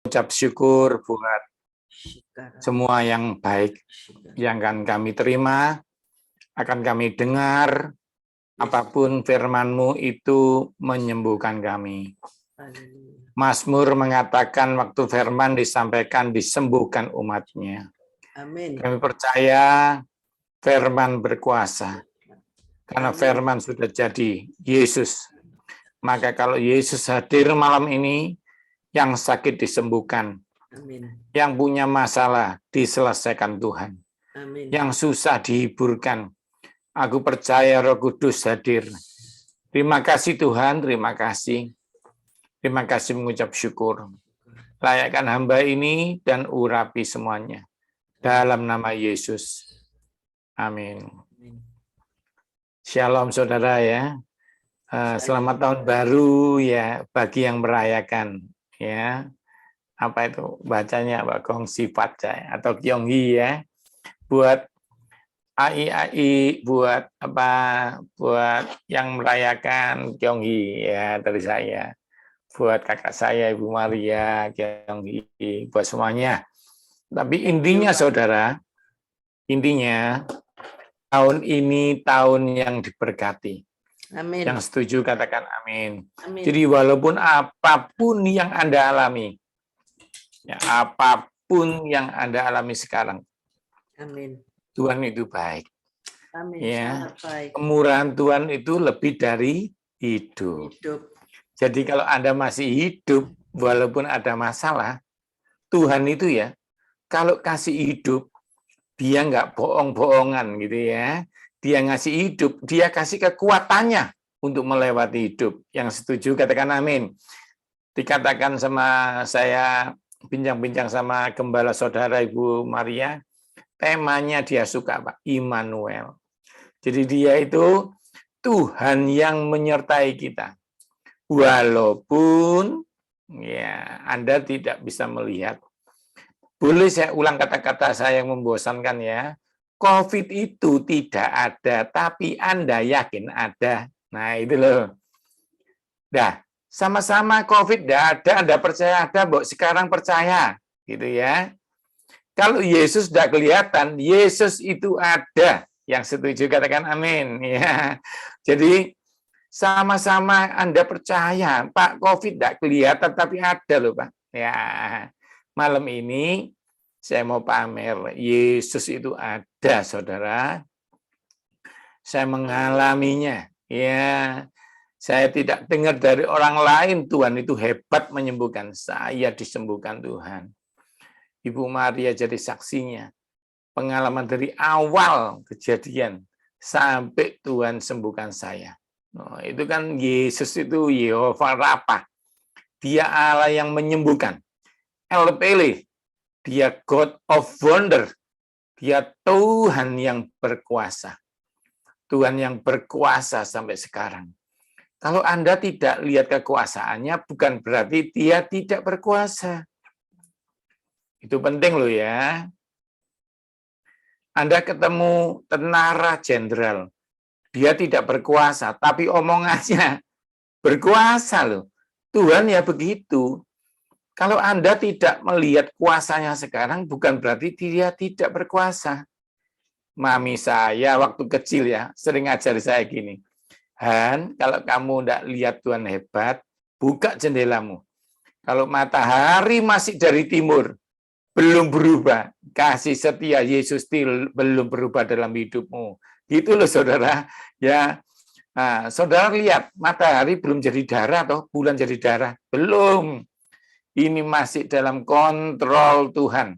Ucap syukur buat semua yang baik yang akan kami terima, akan kami dengar, apapun firman-Mu itu menyembuhkan kami. Mazmur mengatakan waktu firman disampaikan disembuhkan umat-Nya. Amin. Kami percaya firman berkuasa, karena firman sudah jadi Yesus. Maka kalau Yesus hadir malam ini, yang sakit disembuhkan, Amin. yang punya masalah diselesaikan Tuhan, Amin. yang susah dihiburkan. Aku percaya Roh Kudus hadir. Terima kasih Tuhan, terima kasih. Terima kasih mengucap syukur. Layakkan hamba ini dan urapi semuanya. Dalam nama Yesus. Amin. Shalom saudara ya. Selamat tahun baru ya bagi yang merayakan ya. Apa itu bacanya Pak Gong Sifat atau Kyonghi ya. Buat AI buat apa, buat yang merayakan Kyonghi ya dari saya. Buat kakak saya Ibu Maria Kyonghi, buat semuanya. Tapi intinya saudara, intinya tahun ini tahun yang diberkati. Amin. Yang setuju katakan amin. Amin. Jadi walaupun apapun yang Anda alami, ya, apapun yang Anda alami sekarang, Amin. Tuhan itu baik. Amin. Ya, Sangat baik. kemurahan Tuhan itu lebih dari hidup. Jadi kalau Anda masih hidup, walaupun ada masalah, Tuhan itu ya, kalau kasih hidup, dia nggak bohong-bohongan gitu ya. Dia ngasih hidup, dia kasih kekuatannya untuk melewati hidup. Yang setuju katakan amin. Dikatakan sama saya, bincang-bincang sama gembala saudara Ibu Maria, temanya dia suka Pak, Immanuel. Jadi dia itu Tuhan yang menyertai kita. Walaupun ya Anda tidak bisa melihat. Boleh saya ulang kata-kata saya yang membosankan ya. COVID itu tidak ada, tapi Anda yakin ada. Nah itu loh. Nah, sama-sama COVID tidak ada, Anda percaya ada, Mbok sekarang percaya. Gitu ya. Kalau Yesus tidak kelihatan, Yesus itu ada. Yang setuju katakan amin. Ya. Jadi sama-sama Anda percaya, Pak COVID tidak kelihatan, tapi ada loh Pak. Ya, malam ini saya mau pamer, Yesus itu ada, saudara. Saya mengalaminya. Ya, saya tidak dengar dari orang lain Tuhan itu hebat menyembuhkan. Saya disembuhkan Tuhan. Ibu Maria jadi saksinya. Pengalaman dari awal kejadian sampai Tuhan sembuhkan saya. Oh, itu kan Yesus itu Yehova Rafa. Dia Allah yang menyembuhkan. El Pele. Dia God of Wonder. Dia Tuhan yang berkuasa. Tuhan yang berkuasa sampai sekarang. Kalau Anda tidak lihat kekuasaannya, bukan berarti dia tidak berkuasa. Itu penting loh ya. Anda ketemu tentara jenderal. Dia tidak berkuasa, tapi omongannya berkuasa loh. Tuhan ya begitu. Kalau Anda tidak melihat kuasanya sekarang, bukan berarti dia tidak berkuasa. Mami saya waktu kecil ya, sering ajar saya gini. Han, kalau kamu tidak lihat Tuhan hebat, buka jendelamu. Kalau matahari masih dari timur, belum berubah. Kasih setia Yesus belum berubah dalam hidupmu. Gitu loh saudara. Ya, nah, saudara lihat, matahari belum jadi darah atau bulan jadi darah? Belum. Ini masih dalam kontrol Tuhan.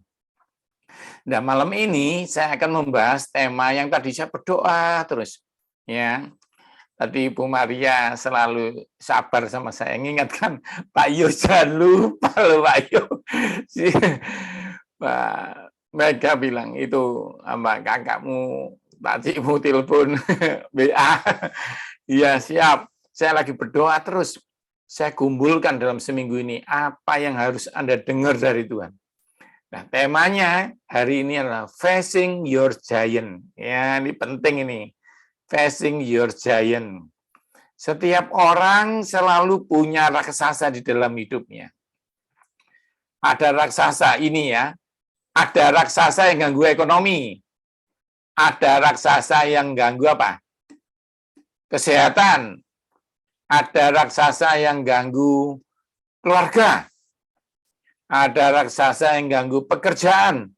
Nah, malam ini saya akan membahas tema yang tadi saya berdoa terus. Ya, tadi Ibu Maria selalu sabar sama saya, mengingatkan Pak Yo jangan lupa loh Pak Yo. Pak Mega bilang itu sama kakakmu tadi mau telepon WA. Iya siap. Saya lagi berdoa terus. Saya kumpulkan dalam seminggu ini apa yang harus Anda dengar dari Tuhan. Nah, temanya hari ini adalah facing your giant. Ya, ini penting ini. Facing your giant. Setiap orang selalu punya raksasa di dalam hidupnya. Ada raksasa ini ya. Ada raksasa yang ganggu ekonomi. Ada raksasa yang ganggu apa? Kesehatan. Ada raksasa yang ganggu keluarga. Ada raksasa yang ganggu pekerjaan.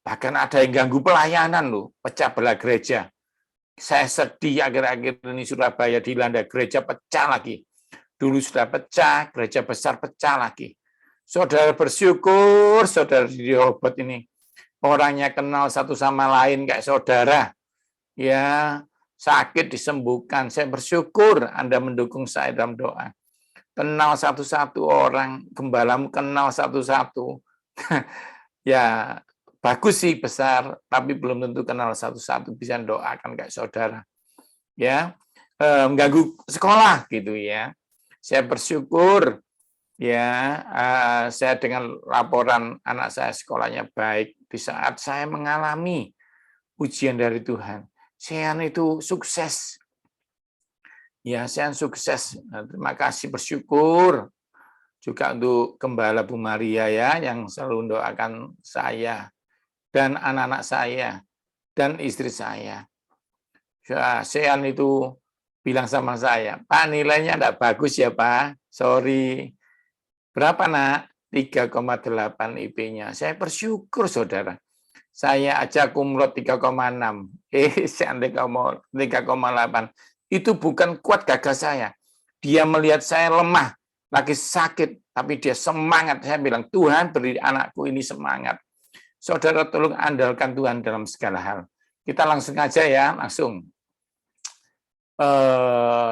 Bahkan ada yang ganggu pelayanan loh, pecah belah gereja. Saya sedih akhir-akhir ini Surabaya dilanda gereja pecah lagi. Dulu sudah pecah, gereja besar pecah lagi. Saudara bersyukur, saudara di Rehoboth ini. Orangnya kenal satu sama lain kayak saudara. Ya, sakit disembuhkan. Saya bersyukur Anda mendukung saya dalam doa. Kenal satu-satu orang, gembalamu kenal satu-satu. Ya, bagus sih besar, tapi belum tentu kenal satu-satu bisa doakan kayak saudara. Ya, mengganggu sekolah gitu ya. Saya bersyukur ya, saya dengan laporan anak saya sekolahnya baik di saat saya mengalami ujian dari Tuhan. Saya itu sukses. Ya, saya sukses. Terima kasih, bersyukur juga untuk Gembala Bu Maria ya yang selalu mendoakan saya dan anak-anak saya dan istri saya. Sean itu bilang sama saya, Pak nilainya enggak bagus ya Pak, sorry. Berapa nak? 3,8 IP-nya. Saya bersyukur saudara. Saya aja kumlot 3,6. Saya 3,8. Itu bukan kuat gagah saya. Dia melihat saya lemah, lagi sakit, tapi dia semangat. Saya bilang, Tuhan beri anakku ini semangat. Saudara tolong andalkan Tuhan dalam segala hal. Kita langsung aja ya, langsung.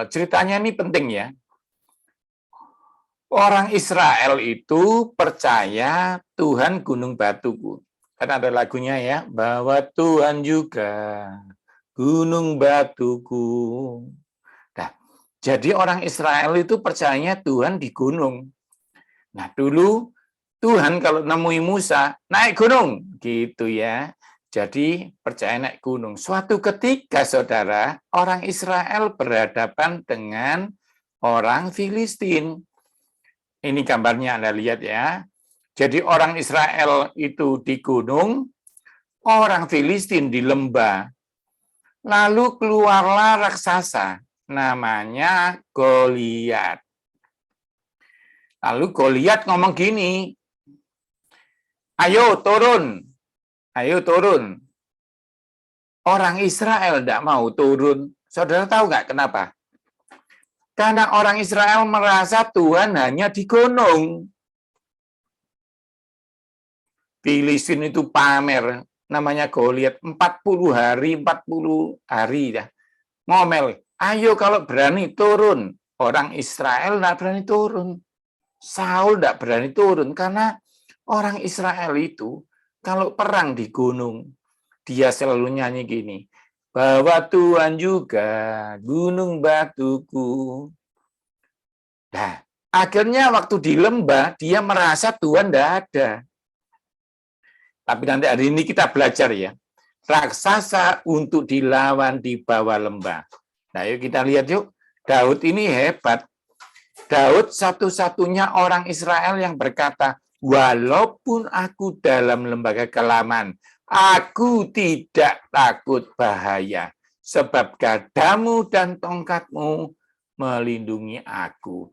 Ceritanya ini penting ya. Orang Israel itu percaya Tuhan gunung batuku. Kan ada lagunya ya, bahwa Tuhan juga gunung batuku. Nah, jadi orang Israel itu percayanya Tuhan di gunung. Nah, dulu Tuhan kalau nemui Musa, naik gunung, gitu ya. Jadi percaya naik gunung. Suatu ketika, saudara, orang Israel berhadapan dengan orang Filistin. Ini gambarnya Anda lihat ya. Jadi orang Israel itu di gunung, orang Filistin di lembah. Lalu keluarlah raksasa, namanya Goliat. Lalu Goliat ngomong gini, ayo turun, ayo turun. Orang Israel tidak mau turun. Saudara tahu nggak kenapa? Karena orang Israel merasa Tuhan hanya di gunung. Filistin itu pamer, namanya Goliat, 40 hari ya. Ngomel, ayo kalau berani turun. Orang Israel tidak berani turun. Saul tidak berani turun karena orang Israel itu kalau perang di gunung, dia selalu nyanyi gini, bahwa Tuhan juga gunung batuku. Nah, akhirnya waktu di lembah, dia merasa Tuhan tidak ada. Tapi nanti hari ini kita belajar ya, raksasa untuk dilawan di bawah lembah. Nah, yuk kita lihat yuk, Daud ini hebat. Daud satu-satunya orang Israel yang berkata, walaupun aku dalam lembaga kelaman, aku tidak takut bahaya, sebab gadamu dan tongkatmu melindungi aku.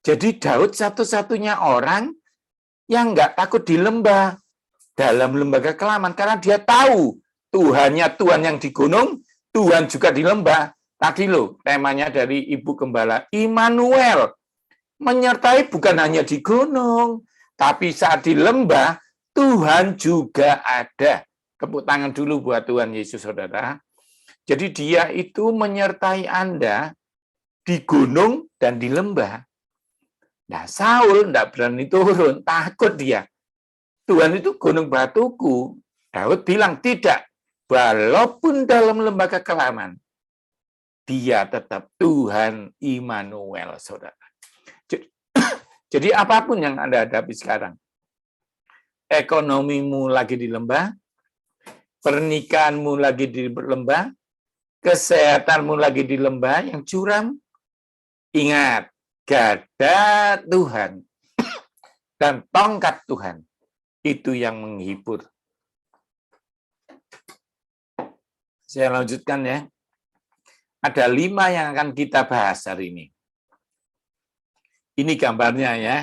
Jadi Daud satu-satunya orang yang nggak takut di lembah, dalam lembaga kelaman, karena dia tahu Tuhannya Tuhan yang di gunung, Tuhan juga di lembah. Tadi loh, temanya dari Ibu Gembala, Immanuel, menyertai bukan hanya di gunung, tapi saat di lembah, Tuhan juga ada. Tepuk tangan dulu buat Tuhan Yesus, saudara. Jadi dia itu menyertai Anda di gunung dan di lembah. Nah, Saul tidak berani turun, takut dia. Tuhan itu gunung batuku. Daud bilang, tidak. Walaupun dalam lembaga kelaman, dia tetap Tuhan Immanuel, saudara. Jadi apapun yang Anda hadapi sekarang, ekonomimu lagi di lembah, pernikahanmu lagi di lembah, kesehatanmu lagi di lembah yang curam, ingat, gada Tuhan. dan tongkat Tuhan. Itu yang menghibur. Saya lanjutkan ya. Ada 5 yang akan kita bahas hari ini. Ini gambarnya ya,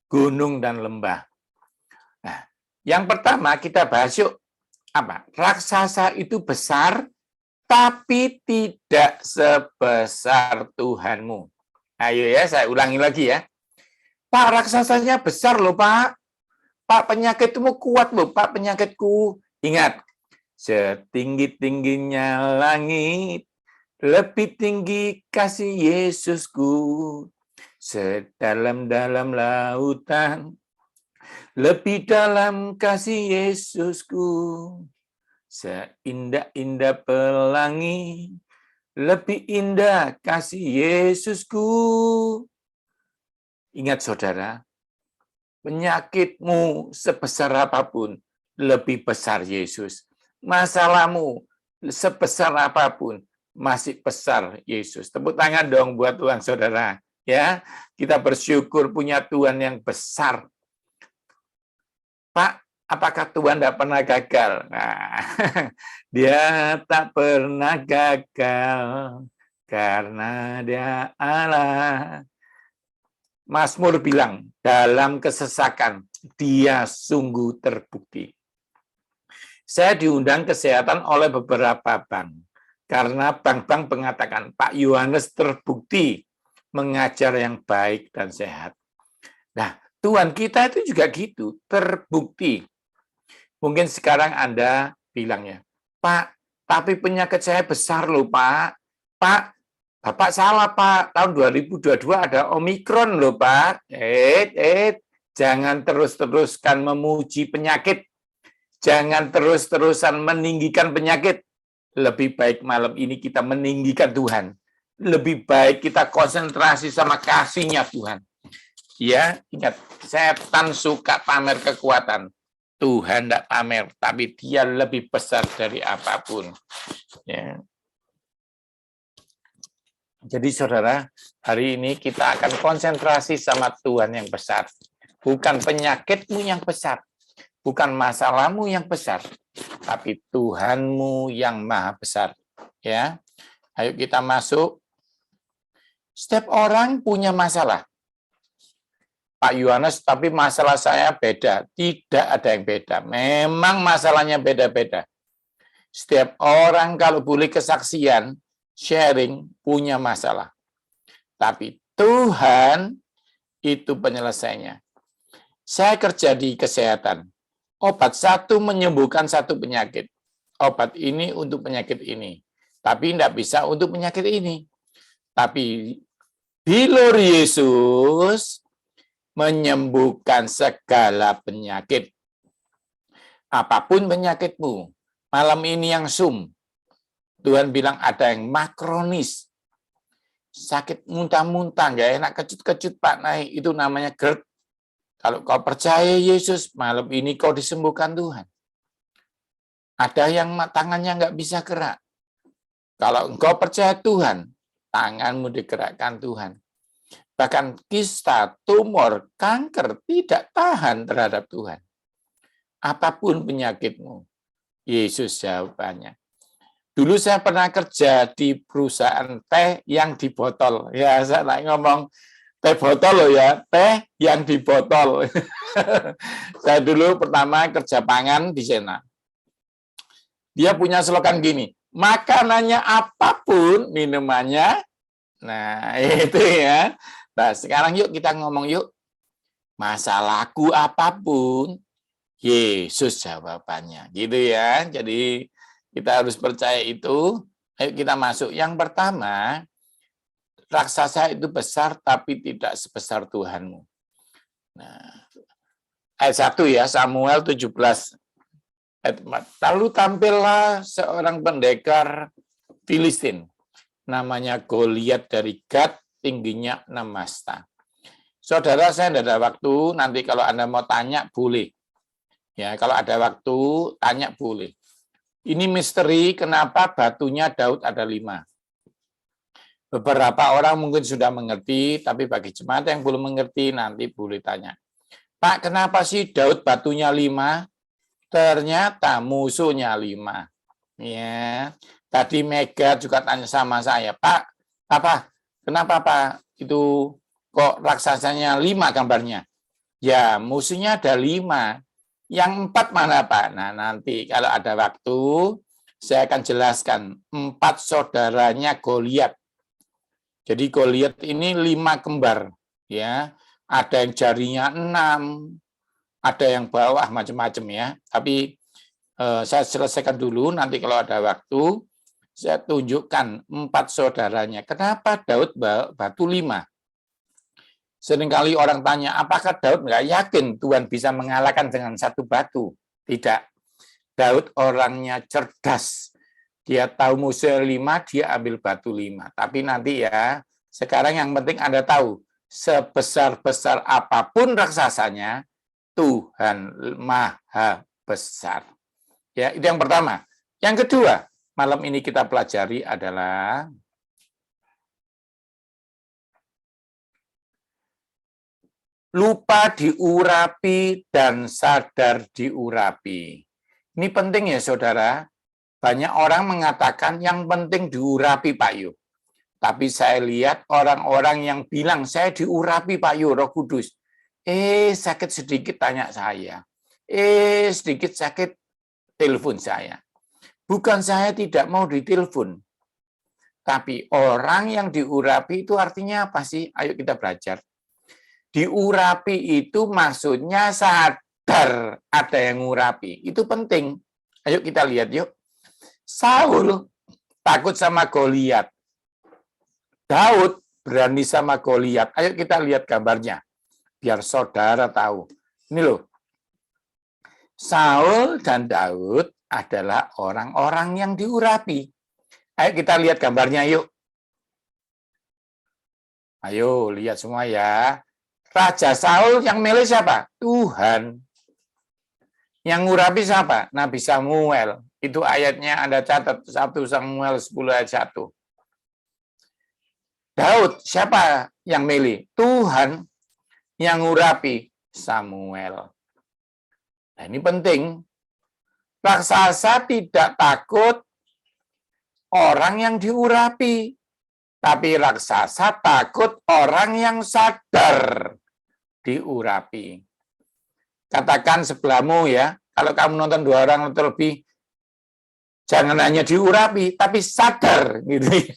gunung dan lembah. Nah, yang pertama kita bahas yuk, apa? Raksasa itu besar, tapi tidak sebesar Tuhanmu. Ayo ya, saya ulangi lagi ya. Pak, raksasanya besar loh, Pak. Pak, penyakitmu kuat loh, Pak, penyakitku. Ingat, setinggi-tingginya langit, lebih tinggi kasih Yesusku. Sedalam-dalam lautan, lebih dalam kasih Yesusku. Seindah-indah pelangi, lebih indah kasih Yesusku. Ingat saudara, penyakitmu sebesar apapun, lebih besar Yesus. Masalahmu sebesar apapun, masih besar Yesus. Tepuk tangan dong buat Tuhan saudara. Ya, kita bersyukur punya Tuhan yang besar. Pak, apakah Tuhan tidak pernah gagal? Nah, Dia tak pernah gagal karena Dia Allah. Mazmur bilang, dalam kesesakan Dia sungguh terbukti. Saya diundang kesehatan oleh beberapa bank. Karena bank-bank mengatakan, Pak Yohanes terbukti mengajar yang baik dan sehat. Nah, Tuhan kita itu juga gitu, terbukti. Mungkin sekarang Anda bilang ya, Pak, tapi penyakit saya besar loh Pak. Pak, Bapak salah Pak, tahun 2022 ada Omikron loh Pak. Jangan terus-teruskan memuji penyakit. Jangan terus-terusan meninggikan penyakit. Lebih baik malam ini kita meninggikan Tuhan. Lebih baik kita konsentrasi sama kasih-Nya Tuhan. Ya, ingat, setan suka pamer kekuatan. Tuhan tidak pamer, tapi Dia lebih besar dari apapun. Ya. Jadi saudara, hari ini kita akan konsentrasi sama Tuhan yang besar. Bukan penyakitmu yang besar, bukan masalahmu yang besar, tapi Tuhanmu yang maha besar. Ya, ayo kita masuk. Setiap orang punya masalah. Pak Yohanes, tapi masalah saya beda. Tidak ada yang beda. Memang masalahnya beda-beda. Setiap orang kalau boleh kesaksian, sharing, punya masalah. Tapi Tuhan itu penyelesainya. Saya kerja di kesehatan. Obat satu menyembuhkan satu penyakit. Obat ini untuk penyakit ini. Tapi tidak bisa untuk penyakit ini. Tapi bilur Yesus menyembuhkan segala penyakit. Apapun penyakitmu. Malam ini yang Tuhan bilang ada yang makronis. Sakit muntah-muntah, nggak enak, kecut-kecut Pak, naik. Itu namanya GERD. Kalau kau percaya Yesus, malam ini kau disembuhkan Tuhan. Ada yang tangannya nggak bisa gerak. Kalau engkau percaya Tuhan, tanganmu digerakkan Tuhan. Bahkan kista, tumor, kanker tidak tahan terhadap Tuhan. Apapun penyakitmu, Yesus jawabannya. Dulu saya pernah kerja di perusahaan teh yang di botol. Ya, saya ngomong teh botol loh ya, teh yang di botol. Saya dulu pertama kerja pangan di sana. Dia punya slogan gini, makanannya apapun, minumannya, nah itu ya. Nah, sekarang yuk kita ngomong yuk. Masalahku apapun, Yesus jawabannya. Gitu ya. Jadi kita harus percaya itu. Ayo kita masuk. Yang pertama, raksasa itu besar tapi tidak sebesar Tuhanmu. Nah, ayat 1 ya, Samuel 17. Lalu tampillah seorang pendekar Filistin. Namanya Goliat dari Gat, tingginya 6 masta. Saudara, saya tidak ada waktu, nanti kalau Anda mau tanya, boleh. Ya, kalau ada waktu, tanya boleh. Ini misteri kenapa batunya Daud ada 5. Beberapa orang mungkin sudah mengerti, tapi bagi jemaat yang belum mengerti, nanti boleh tanya. Pak, kenapa sih Daud batunya 5? Ternyata musuhnya 5. Ya, tadi Mega juga tanya sama saya, Pak, kenapa Pak itu kok raksasanya 5 gambarnya? Ya, musuhnya ada 5. Yang 4 mana Pak? Nah, nanti kalau ada waktu, saya akan jelaskan 4 saudaranya Goliat. Jadi Goliat ini 5 kembar, ya. Ada yang jarinya 6, ada yang bawah macam-macam ya. Tapi saya selesaikan dulu, nanti kalau ada waktu, saya tunjukkan 4 saudaranya. Kenapa Daud batu 5? Seringkali orang tanya, apakah Daud nggak yakin Tuhan bisa mengalahkan dengan 1 batu? Tidak. Daud orangnya cerdas. Dia tahu musuh 5, dia ambil batu 5. Tapi nanti ya, sekarang yang penting Anda tahu, sebesar-besar apapun raksasanya, Tuhan Maha Besar. Ya, itu yang pertama. Yang kedua, malam ini kita pelajari adalah lupa diurapi dan sadar diurapi. Ini penting ya, saudara. Banyak orang mengatakan yang penting diurapi, Pak Yu. Tapi saya lihat orang-orang yang bilang, saya diurapi, Pak Yu, Roh Kudus. Sakit sedikit tanya saya. Sedikit sakit, telepon saya. Bukan saya tidak mau ditelepon. Tapi orang yang diurapi itu artinya apa sih? Ayo kita belajar. Diurapi itu maksudnya sadar ada yang ngurapi. Itu penting. Ayo kita lihat yuk. Saul takut sama Goliat. Daud berani sama Goliat. Ayo kita lihat gambarnya. Biar saudara tahu. Ini loh. Saul dan Daud adalah orang-orang yang diurapi. Ayo kita lihat gambarnya yuk. Ayo lihat semua ya. Raja Saul yang milih siapa? Tuhan. Yang ngurapi siapa? Nabi Samuel. Itu ayatnya Anda catat 1 Samuel 10 ayat 1. Daud, siapa yang milih? Tuhan. Yang ngurapi Samuel. Nah, ini penting. Raksasa tidak takut orang yang diurapi. Tapi raksasa takut orang yang sadar diurapi. Katakan sebelahmu ya, kalau kamu nonton 2 orang atau lebih, jangan hanya diurapi, tapi sadar. Gitu.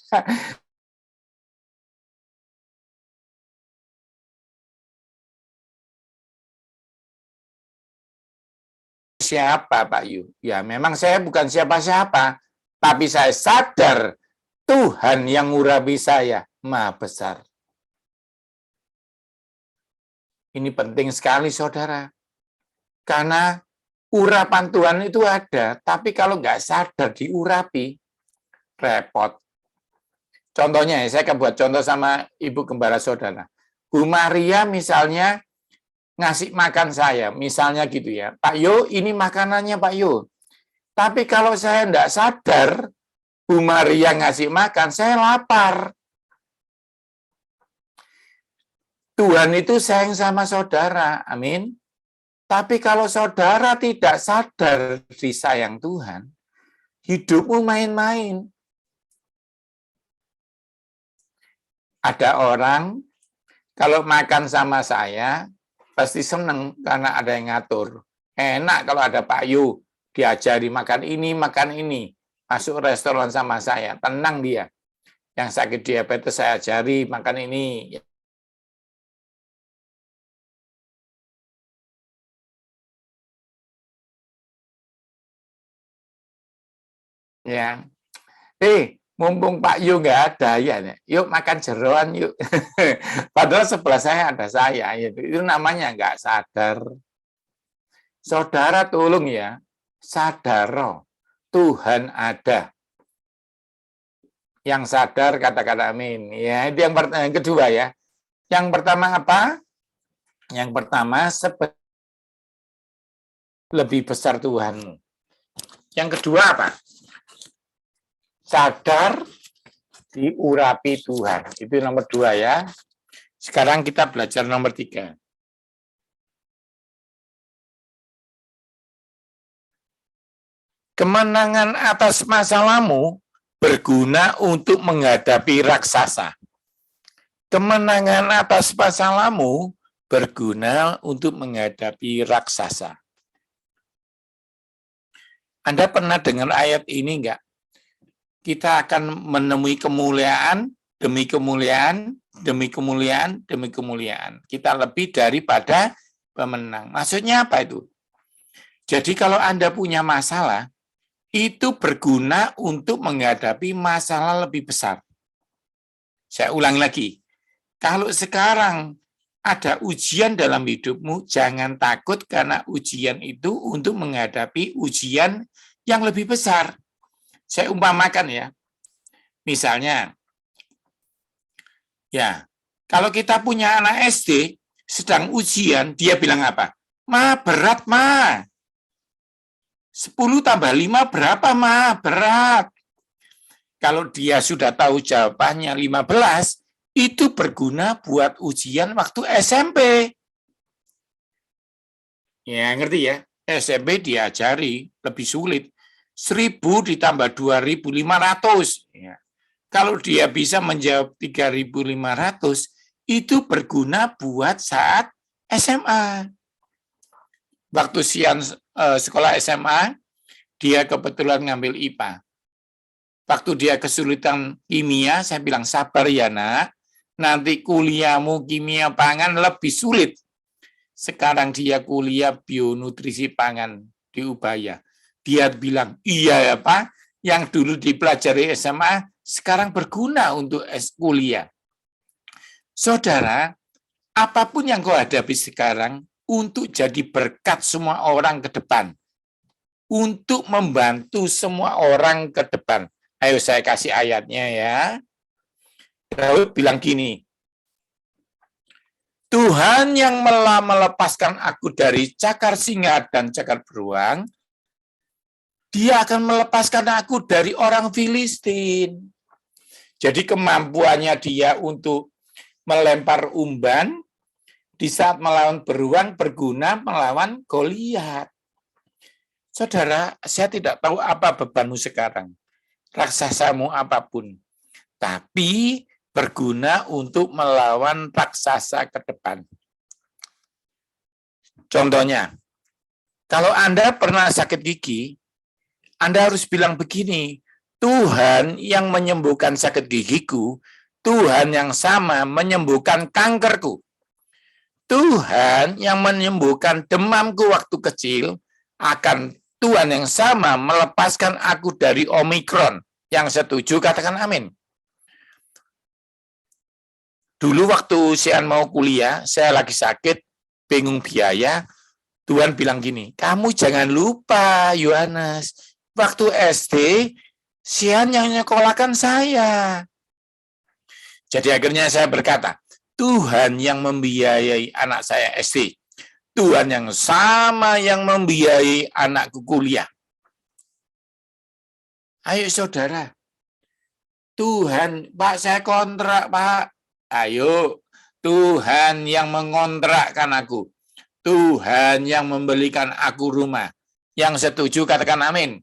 Siapa Pak Yu? Ya memang saya bukan siapa-siapa, tapi saya sadar Tuhan yang ngurapi saya Maha Besar. Ini penting sekali saudara. Karena urapan Tuhan itu ada, tapi kalau nggak sadar diurapi, repot. Contohnya, saya akan buat contoh sama Ibu Gembala saudara. Bu Maria misalnya ngasih makan saya, misalnya gitu ya. Pak Yo, ini makanannya Pak Yo. Tapi kalau saya nggak sadar, Bu Maria ngasih makan, saya lapar. Tuhan itu sayang sama saudara, amin. Tapi kalau saudara tidak sadar disayang Tuhan, hidupmu main-main. Ada orang, kalau makan sama saya, pasti seneng karena ada yang ngatur. Enak kalau ada Pak Yu, diajari makan ini, masuk restoran sama saya, tenang dia. Yang sakit diabetes saya ajari makan ini. Ya, mumpung Pak Yu nggak ada ya, yuk makan jeroan yuk. Padahal sebelah saya ada saya, itu namanya nggak sadar. Saudara tolong ya, sadar Tuhan ada. Yang sadar kata-kata amin. Ya, itu yang kedua ya. Yang pertama apa? Yang pertama lebih besar Tuhanmu. Yang kedua apa? Sadar diurapi Tuhan. Itu nomor 2 ya. Sekarang kita belajar nomor 3. Kemenangan atas masalahmu berguna untuk menghadapi raksasa. Kemenangan atas masalahmu berguna untuk menghadapi raksasa. Anda pernah dengar ayat ini enggak? Kita akan menemui kemuliaan demi kemuliaan, demi kemuliaan, demi kemuliaan. Kita lebih daripada pemenang. Maksudnya apa itu? Jadi kalau Anda punya masalah, itu berguna untuk menghadapi masalah lebih besar. Saya ulang lagi. Kalau sekarang ada ujian dalam hidupmu, jangan takut karena ujian itu untuk menghadapi ujian yang lebih besar. Saya umpamakan ya. Misalnya, ya, kalau kita punya anak SD, sedang ujian, dia bilang apa? Ma, berat, ma. 10 tambah 5 berapa, ma? Berat. Kalau dia sudah tahu jawabannya 15, itu berguna buat ujian waktu SMP. Ya, ngerti ya? SMP diajari lebih sulit. 1000 ditambah 2.500. Ya. Kalau dia bisa menjawab 3.500, itu berguna buat saat SMA. Waktu Sian sekolah SMA, dia kebetulan ngambil IPA. Waktu dia kesulitan kimia, saya bilang, sabar ya nak, nanti kuliahmu kimia pangan lebih sulit. Sekarang dia kuliah bionutrisi pangan di Ubaya. Dia bilang, iya ya Pak, yang dulu dipelajari SMA, sekarang berguna untuk kuliah. Saudara, apapun yang kau hadapi sekarang, untuk jadi berkat semua orang ke depan. Untuk membantu semua orang ke depan. Ayo saya kasih ayatnya ya. Daud bilang gini, Tuhan yang melepaskan aku dari cakar singa dan cakar beruang, dia akan melepaskan aku dari orang Filistin. Jadi kemampuannya dia untuk melempar umban, di saat melawan beruang berguna melawan Goliat. Saudara, saya tidak tahu apa bebanmu sekarang, raksasamu apapun, tapi berguna untuk melawan raksasa ke depan. Contohnya, kalau Anda pernah sakit gigi, Anda harus bilang begini, Tuhan yang menyembuhkan sakit gigiku, Tuhan yang sama menyembuhkan kankerku. Tuhan yang menyembuhkan demamku waktu kecil, akan Tuhan yang sama melepaskan aku dari Omikron. Yang setuju katakan amin. Dulu waktu Sian mau kuliah, saya lagi sakit, bingung biaya, Tuhan bilang gini, kamu jangan lupa Yohanes, waktu SD, Sian yang nyekolahkan saya. Jadi akhirnya saya berkata, Tuhan yang membiayai anak saya SD, Tuhan yang sama yang membiayai anakku kuliah. Ayo saudara, Tuhan, Pak saya kontrak Pak, ayo, Tuhan yang mengontrakkan aku. Tuhan yang membelikan aku rumah. Yang setuju katakan amin.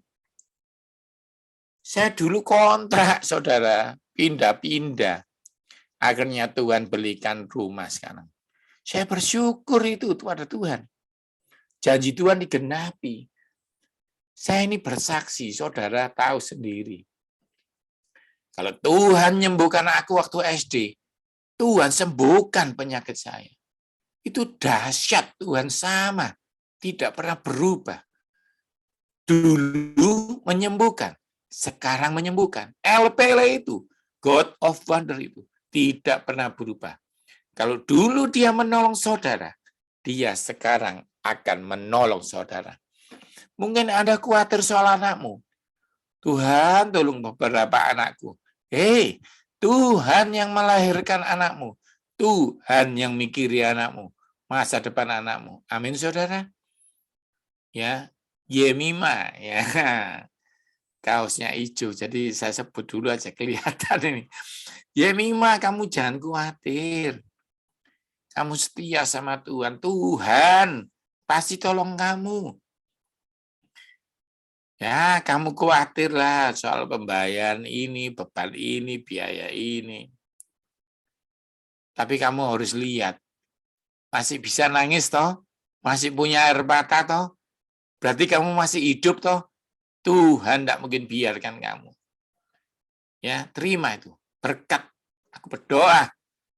Saya dulu kontrak, saudara. Pindah-pindah. Akhirnya Tuhan belikan rumah sekarang. Saya bersyukur itu pada Tuhan. Janji Tuhan digenapi. Saya ini bersaksi, saudara tahu sendiri. Kalau Tuhan menyembuhkan aku waktu SD, Tuhan sembuhkan penyakit saya. Itu dahsyat, Tuhan sama, tidak pernah berubah. Dulu menyembuhkan, sekarang menyembuhkan. LPL itu, God of Wonder itu, tidak pernah berubah. Kalau dulu dia menolong saudara, dia sekarang akan menolong saudara. Mungkin Anda khawatir soal anakmu. Tuhan tolong beberapa anakku. Hei, Tuhan yang melahirkan anakmu. Tuhan yang mikiri anakmu. Masa depan anakmu. Amin, saudara. Ya, Yemima. Ya, kaosnya hijau. Jadi saya sebut dulu aja kelihatan ini. Yemima, kamu jangan khawatir. Kamu setia sama Tuhan. Tuhan pasti tolong kamu. Ya, kamu khawatir lah soal pembayaran ini, beban ini, biaya ini. Tapi kamu harus lihat, masih bisa nangis toh? Masih punya air mata toh? Berarti kamu masih hidup toh? Tuhan tidak mungkin biarkan kamu. Ya, terima itu. Berkat. Aku berdoa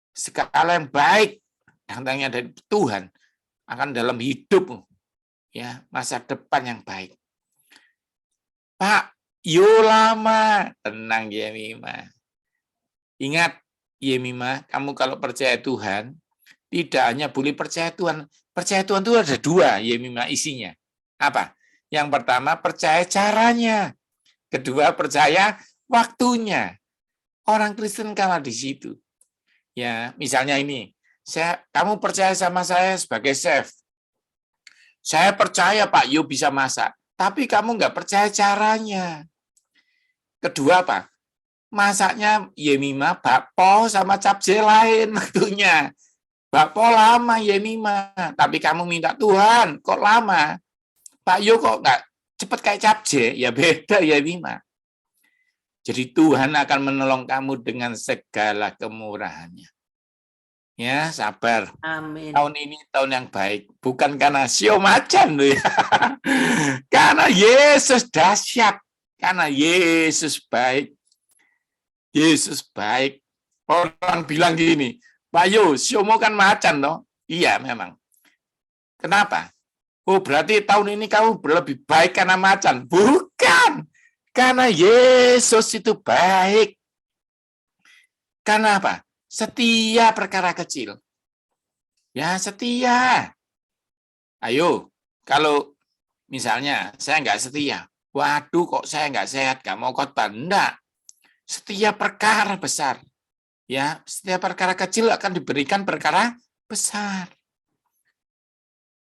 segala yang baik datangnya dari Tuhan akan dalam hidupmu. Ya, masa depan yang baik. Pak, yo lama. Tenang Yemima. Ingat Yemima, kamu kalau percaya Tuhan, tidak hanya boleh percaya Tuhan. Percaya Tuhan itu ada dua, Yemima, isinya. Apa? Yang pertama, percaya caranya. Kedua, percaya waktunya. Orang Kristen kalah di situ. Ya, misalnya ini, kamu percaya sama saya sebagai chef. Saya percaya Pak Yu bisa masak, tapi kamu nggak percaya caranya. Kedua apa? Masaknya Yemima bakpo sama capce lain waktunya. Bakpo lama Yemima, tapi kamu minta Tuhan, kok lama? Pak Yu kok nggak cepet kayak capce? Ya beda Yemima. Jadi Tuhan akan menolong kamu dengan segala kemurahannya. Ya, sabar. Amin. Tahun ini tahun yang baik. Bukan karena sio macan loh ya. Karena Yesus dahsyat. Karena Yesus baik. Yesus baik. Orang bilang gini, Pak Yo, siomu kan macan loh. Iya memang. Kenapa? Oh berarti tahun ini kamu lebih baik karena macan. Bukan. Karena Yesus itu baik. Karena apa? Setia perkara kecil. Ya setia. Ayo, kalau misalnya saya nggak setia, waduh kok saya nggak sehat, nggak mau khotbah. Enggak. Setiap perkara besar. Ya, setiap perkara kecil akan diberikan perkara besar.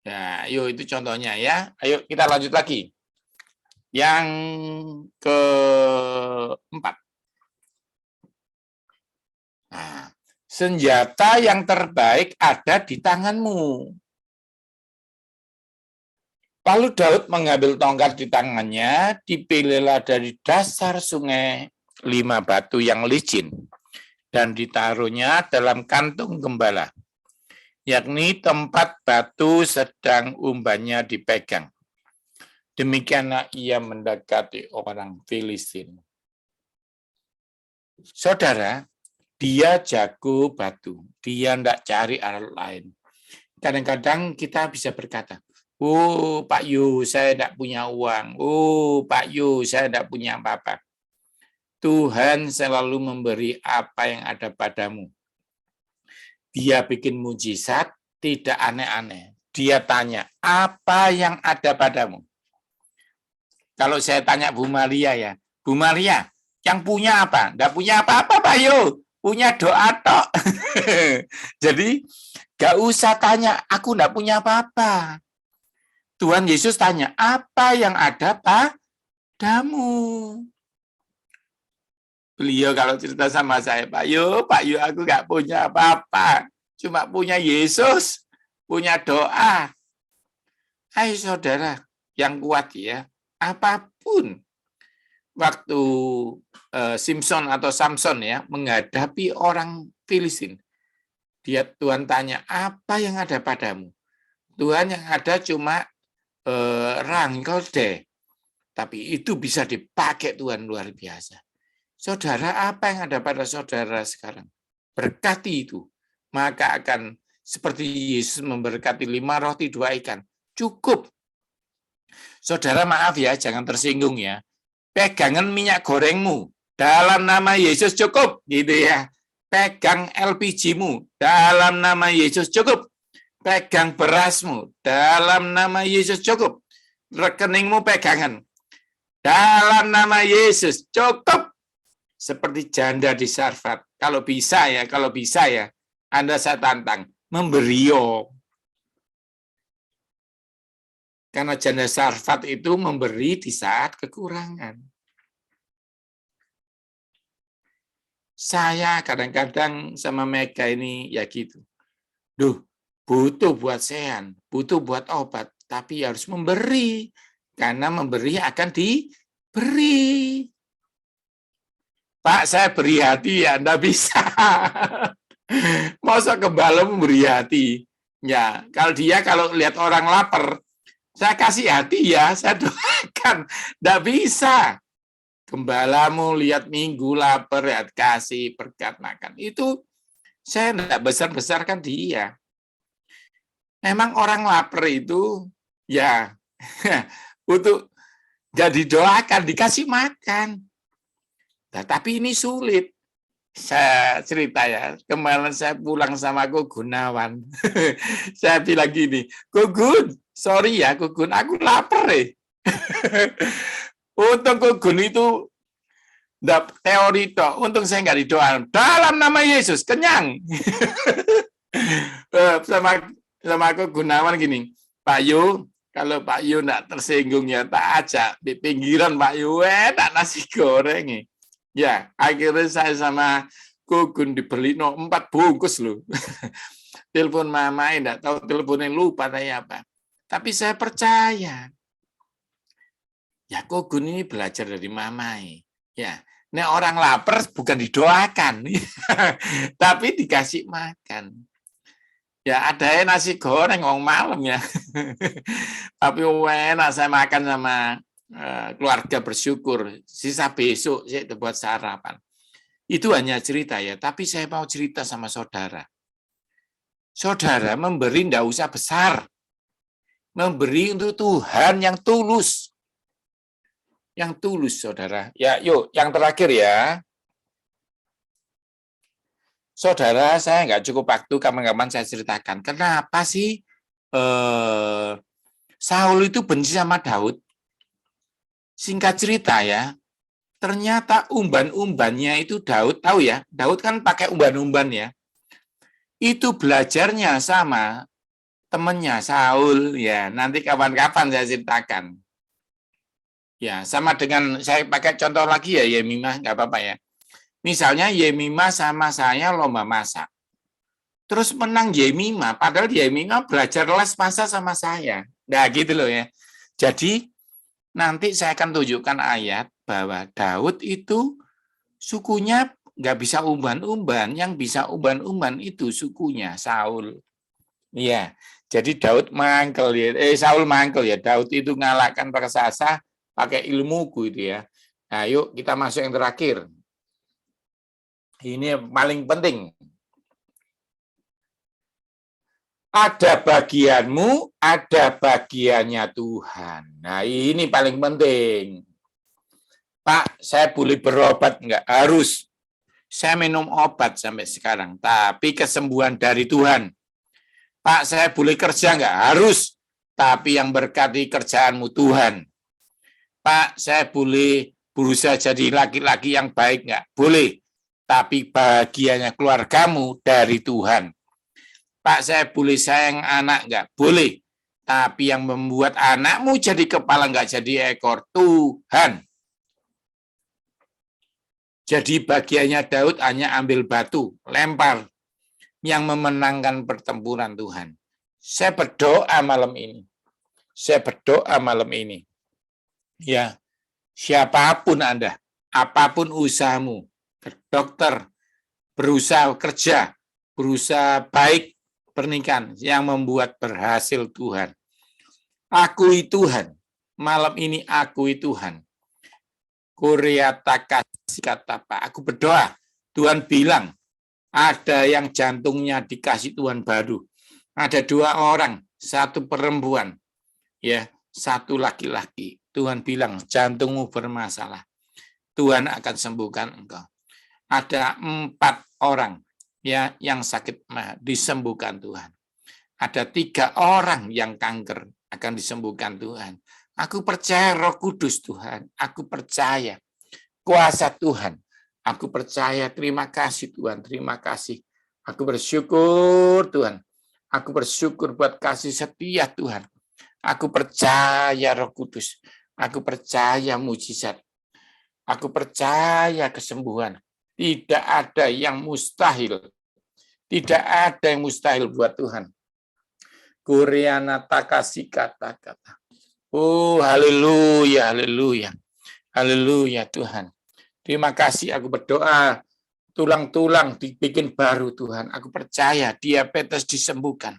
Ya, ayo itu contohnya ya. Ayo kita lanjut lagi. Yang keempat. Nah, senjata yang terbaik ada di tanganmu. Lalu Daud mengambil tongkat di tangannya, dipilihlah dari dasar sungai 5 batu yang licin, dan ditaruhnya dalam kantung gembala, yakni tempat batu sedang umbannya dipegang. Demikianlah ia mendekati orang Filistin. Saudara, dia jago batu, dia tidak cari alat lain. Kadang-kadang kita bisa berkata, oh Pak Yu, saya tidak punya uang. Oh Pak Yu, saya tidak punya apa-apa. Tuhan selalu memberi apa yang ada padamu. Dia bikin mujizat, tidak aneh-aneh. Dia tanya, apa yang ada padamu? Kalau saya tanya Bu Maria ya, Bu Maria, yang punya apa? Tidak punya apa-apa Pak Yu, punya doa tok. Jadi, gak usah tanya, aku tidak punya apa-apa. Tuhan Yesus tanya, apa yang ada padamu? Beliau kalau cerita sama saya, Pak Yu, aku nggak punya apa-apa. Cuma punya Yesus, punya doa. Hai saudara, yang kuat ya, apapun. Waktu Simpson atau Samson ya, menghadapi orang Filistin. Tuhan tanya, apa yang ada padamu? Tuhan yang ada cuma rangkul deh. Tapi itu bisa dipakai Tuhan luar biasa. Saudara, apa yang ada pada saudara sekarang? Berkati itu. Maka akan seperti Yesus memberkati 5 roti 2 ikan. Cukup. Saudara, maaf ya, jangan tersinggung ya. Pegangan minyak gorengmu. Dalam nama Yesus cukup. Gitu ya. Pegang LPG-mu. Dalam nama Yesus cukup. Pegang berasmu. Dalam nama Yesus cukup. Rekeningmu pegangan. Dalam nama Yesus cukup. Seperti janda di Sarfat. Kalau bisa ya, Anda saya tantang, memberio. Karena janda Sarfat itu memberi di saat kekurangan. Saya kadang-kadang sama Mega ini ya gitu. Duh, butuh buat sehan, butuh buat obat, tapi harus memberi. Karena memberi akan diberi. Pak, saya beri hati ya, enggak bisa. Masa gembala memberi hati? Ya, kalau lihat orang lapar, saya kasih hati ya, saya doakan. Enggak bisa. Gembalamu lihat minggu lapar, ya kasih berkat makan. Itu saya enggak besar-besarkan dia. Memang orang lapar itu ya untuk enggak didoakan, dikasih makan. Nah, tapi ini sulit. Saya cerita ya, kemarin saya pulang sama Gunawan. Saya bilang gini, Gugun, sorry ya Gugun, aku lapar deh. Untung Gugun itu teori toh, untung saya nggak didoakan. Dalam nama Yesus, kenyang. sama Gunawan gini, Pak Yu, kalau Pak Yu nggak tersinggung ya tak ajak di pinggiran Pak Yu, enak nasi goreng. Ya, akhirnya saya sama Gugun dibeli 4 bungkus loh. Telepon mama, enggak tahu teleponnya lupa tanya apa. Tapi saya percaya. Ya, Gugun ini belajar dari mama. Ya, nek orang lapar bukan didoakan, tapi dikasih makan. Ya, ada nasi goreng ngomong malam ya. Tapi enak saya makan sama keluarga bersyukur, sisa besok saya buat sarapan. Itu hanya cerita ya, tapi saya mau cerita sama saudara. Saudara memberi tidak usah besar. Memberi untuk Tuhan yang tulus. Yang tulus, saudara. Ya, yuk, yang terakhir ya. Saudara, saya nggak cukup waktu, kapan-kapan saya ceritakan. Kenapa sih Saul itu benci sama Daud? Singkat cerita ya, ternyata umban-umbannya itu Daud, tahu ya, Daud kan pakai umban-umban ya. Itu belajarnya sama temannya Saul ya. Nanti kapan-kapan saya ceritakan. Ya, sama dengan saya pakai contoh lagi ya Yemimah, nggak apa-apa ya. Misalnya Yemimah sama saya lomba masak. Terus menang Yemimah, padahal Yemimah belajar les masak sama saya. Nah, gitu loh ya. Jadi nanti saya akan tunjukkan ayat bahwa Daud itu sukunya nggak bisa umban-umban, yang bisa umban-umban itu sukunya Saul. Iya, jadi Daud mangkel ya, Saul mangkel ya. Daud itu ngalahkan raksasa pakai ilmuku itu ya. Nah, yuk kita masuk yang terakhir. Ini yang paling penting. Ada bagianmu, ada bagiannya Tuhan. Nah, ini paling penting. Pak, saya boleh berobat enggak? Harus. Saya minum obat sampai sekarang, tapi kesembuhan dari Tuhan. Pak, saya boleh kerja enggak? Harus. Tapi yang berkati kerjaanmu Tuhan. Pak, saya boleh berusaha jadi laki-laki yang baik enggak? Boleh. Tapi bagiannya keluargamu dari Tuhan. Pak, saya boleh sayang anak enggak? Boleh. Tapi yang membuat anakmu jadi kepala enggak jadi ekor, Tuhan. Jadi bagiannya Daud hanya ambil batu, lempar, yang memenangkan pertempuran Tuhan. Saya berdoa malam ini. Saya berdoa malam ini. Ya, siapapun Anda, apapun usahamu, dokter, berusaha kerja, berusaha baik, pernikahan yang membuat berhasil Tuhan. Akui Tuhan. Malam ini akui Tuhan. Korea takasih kata Pak. Aku berdoa. Tuhan bilang ada yang jantungnya dikasih Tuhan baru. Ada 2 orang, 1 perempuan, ya, 1 laki-laki. Tuhan bilang jantungmu bermasalah. Tuhan akan sembuhkan engkau. Ada 4 orang ya yang sakit disembuhkan Tuhan. Ada 3 orang yang kanker akan disembuhkan Tuhan. Aku percaya Roh Kudus Tuhan. Aku percaya kuasa Tuhan. Aku percaya, terima kasih Tuhan. Terima kasih. Aku bersyukur Tuhan. Aku bersyukur buat kasih setia Tuhan. Aku percaya Roh Kudus. Aku percaya mujizat. Aku percaya kesembuhan. Tidak ada yang mustahil. Tidak ada yang mustahil buat Tuhan. Koreana takasih kata-kata. Oh, haleluya, haleluya. Haleluya Tuhan. Terima kasih, aku berdoa tulang-tulang dibikin baru Tuhan. Aku percaya diabetes disembuhkan.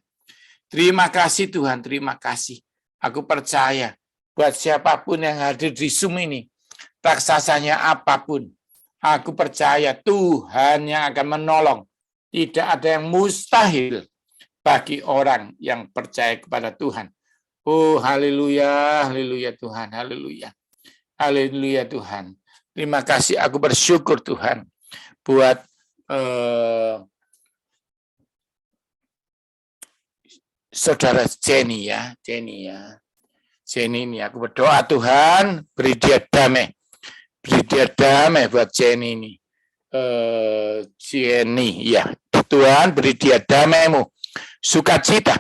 Terima kasih Tuhan, terima kasih. Aku percaya buat siapapun yang hadir di Zoom ini, raksasanya apapun, aku percaya Tuhan yang akan menolong. Tidak ada yang mustahil bagi orang yang percaya kepada Tuhan. Oh, haleluya, haleluya Tuhan, haleluya. Haleluya Tuhan. Terima kasih, aku bersyukur Tuhan buat saudara Jenny ya. Jenny ini aku berdoa Tuhan, beri dia damai. Beri dia damai buat Jenny ini. Jenny ya. Tuhan beri dia damai-Mu. Sukacita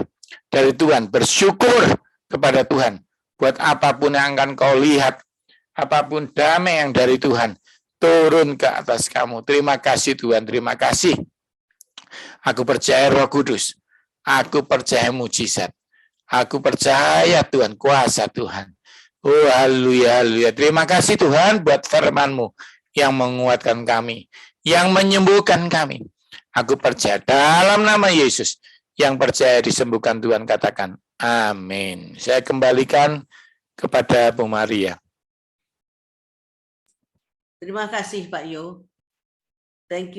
dari Tuhan, bersyukur kepada Tuhan buat apapun yang akan kau lihat, apapun damai yang dari Tuhan turun ke atas kamu. Terima kasih Tuhan, terima kasih. Aku percaya Roh Kudus, aku percaya mujizat, aku percaya Tuhan, kuasa Tuhan. Oh haleluya, haleluya. Terima kasih Tuhan buat firman-Mu yang menguatkan kami, yang menyembuhkan kami. Aku percaya dalam nama Yesus, yang percaya disembuhkan Tuhan katakan amin. Saya kembalikan kepada Bu Maria. Terima kasih Pak Yo. Thank you.